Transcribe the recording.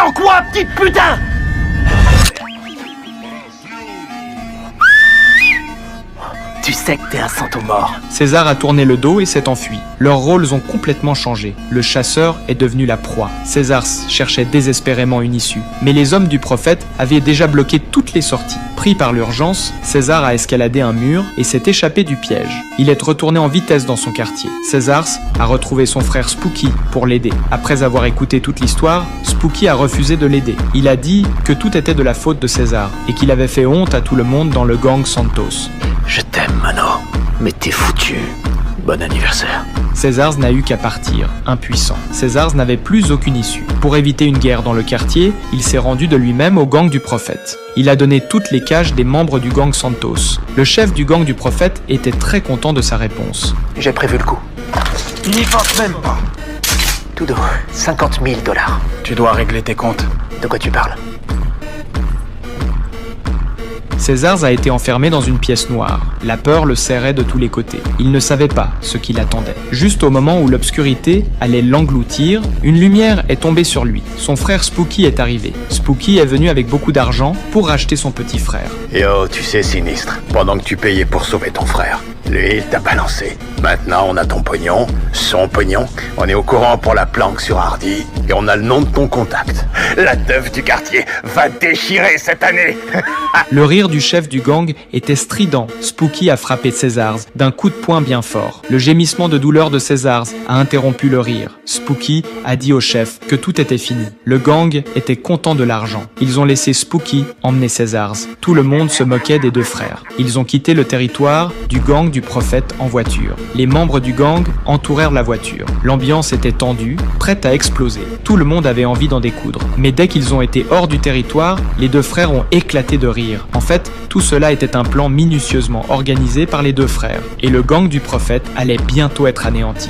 En quoi, petite putain? Tu sais que t'es un santo-mort. César a tourné le dos et s'est enfui. Leurs rôles ont complètement changé. Le chasseur est devenu la proie. César cherchait désespérément une issue. Mais les hommes du prophète avaient déjà bloqué toutes les sorties. Pris par l'urgence, César a escaladé un mur et s'est échappé du piège. Il est retourné en vitesse dans son quartier. César a retrouvé son frère Spooky pour l'aider. Après avoir écouté toute l'histoire, Spooky a refusé de l'aider. Il a dit que tout était de la faute de César et qu'il avait fait honte à tout le monde dans le gang Santos. Je t'aime, Mano, mais t'es foutu. Bon anniversaire. César n'a eu qu'à partir, impuissant. César n'avait plus aucune issue. Pour éviter une guerre dans le quartier, il s'est rendu de lui-même au gang du prophète. Il a donné toutes les cages des membres du gang Santos. Le chef du gang du prophète était très content de sa réponse. J'ai prévu le coup. N'y pense même pas. Tout doux, 50 000 $. Tu dois régler tes comptes. De quoi tu parles? César a été enfermé dans une pièce noire. La peur le serrait de tous les côtés. Il ne savait pas ce qui l'attendait. Juste au moment où l'obscurité allait l'engloutir, une lumière est tombée sur lui. Son frère Spooky est arrivé. Spooky est venu avec beaucoup d'argent pour racheter son petit frère. Yo, tu sais, Sinistre, pendant que tu payais pour sauver ton frère, lui, il t'a balancé. Maintenant, on a ton pognon, son pognon, on est au courant pour la planque sur Hardy, et on a le nom de ton contact. La teuf du quartier va déchirer cette année. Le rire du chef du gang était strident. Spooky a frappé César d'un coup de poing bien fort. Le gémissement de douleur de César a interrompu le rire. Spooky a dit au chef que tout était fini. Le gang était content de l'argent. Ils ont laissé Spooky emmener César. Tout le monde se moquait des deux frères. Ils ont quitté le territoire du gang du prophète en voiture. Les membres du gang entourèrent la voiture. L'ambiance était tendue, prête à exploser. Tout le monde avait envie d'en découdre. Mais dès qu'ils ont été hors du territoire, les deux frères ont éclaté de rire. En fait, tout cela était un plan minutieusement organisé par les deux frères. Et le gang du prophète allait bientôt être anéanti.